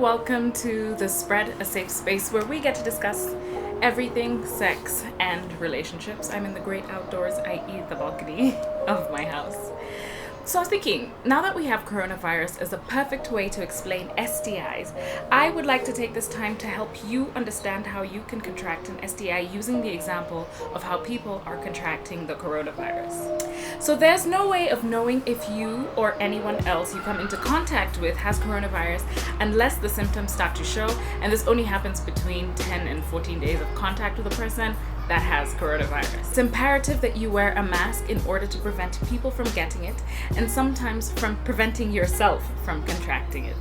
welcome to The Spread, a safe space where we get to discuss everything sex and relationships. I'm in the great outdoors, i.e. the balcony of my house. So I was thinking, now that we have coronavirus as a perfect way to explain STIs, I would like to take this time to help you understand how you can contract an STI using the example of how people are contracting the coronavirus. So there's no way of knowing if you or anyone else you come into contact with has coronavirus unless the symptoms start to show, and this only happens between 10 and 14 days of contact with a person that has coronavirus. It's imperative that you wear a mask in order to prevent people from getting it, and sometimes from preventing yourself from contracting it.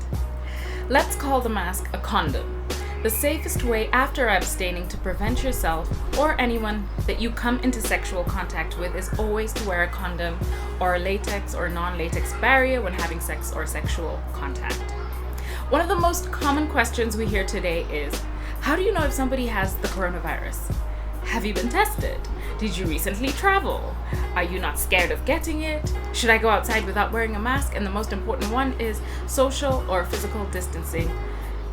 Let's call the mask a condom. The safest way after abstaining to prevent yourself or anyone that you come into sexual contact with is always to wear a condom or a latex or non-latex barrier when having sex or sexual contact. One of the most common questions we hear today is, how do you know if somebody has the coronavirus? Have you been tested? Did you recently travel? Are you not scared of getting it? Should I go outside without wearing a mask? And the most important one is social or physical distancing.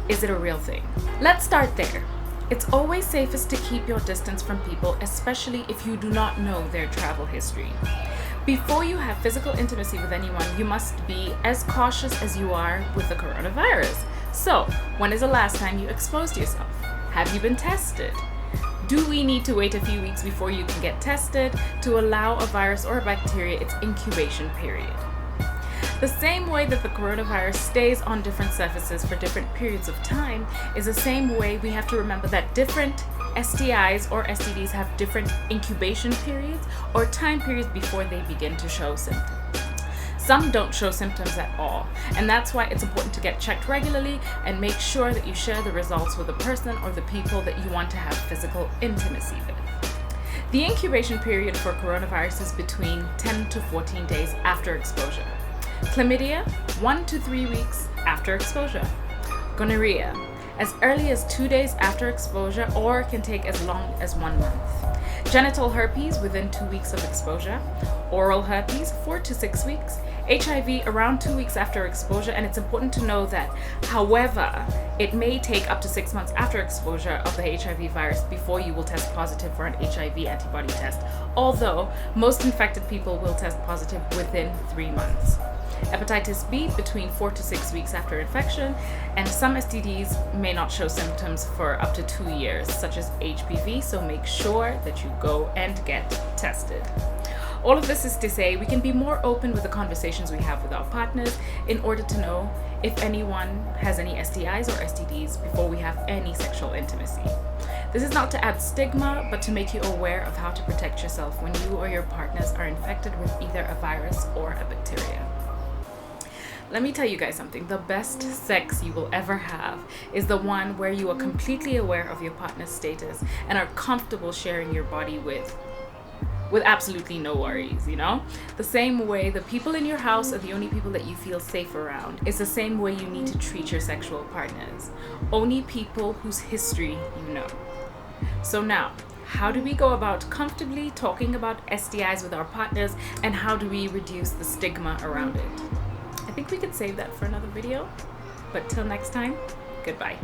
Is it a real thing? Let's start there. It's always safest to keep your distance from people, especially if you do not know their travel history. Before you have physical intimacy with anyone, you must be as cautious as you are with the coronavirus. So, when is the last time you exposed yourself? Have you been tested? Do we need to wait a few weeks before you can get tested to allow a virus or a bacteria its incubation period? The same way that the coronavirus stays on different surfaces for different periods of time is the same way we have to remember that different STIs or STDs have different incubation periods or time periods before they begin to show symptoms. Some don't show symptoms at all, and that's why it's important to get checked regularly and make sure that you share the results with the person or the people that you want to have physical intimacy with. The incubation period for coronavirus is between 10 to 14 days after exposure. Chlamydia, 1 to 3 weeks after exposure. Gonorrhea, as early as 2 days after exposure or can take as long as 1 month. Genital herpes within 2 weeks of exposure. Oral herpes, 4 to 6 weeks. HIV around 2 weeks after exposure, and it's important to know that, however, it may take up to 6 months after exposure of the HIV virus before you will test positive for an HIV antibody test, although most infected people will test positive within 3 months. Hepatitis B between 4 to 6 weeks after infection, and some STDs may not show symptoms for up to 2 years, such as HPV, so make sure that you go and get tested. All of this is to say we can be more open with the conversations we have with our partners in order to know if anyone has any STIs or STDs before we have any sexual intimacy. This is not to add stigma, but to make you aware of how to protect yourself when you or your partners are infected with either a virus or a bacteria. Let me tell you guys something. The best sex you will ever have is the one where you are completely aware of your partner's status and are comfortable sharing your body with absolutely no worries, you know? The same way the people in your house are the only people that you feel safe around. It's the same way you need to treat your sexual partners. Only people whose history you know. So now, how do we go about comfortably talking about STIs with our partners, and how do we reduce the stigma around it? I think we could save that for another video, but till next time, goodbye.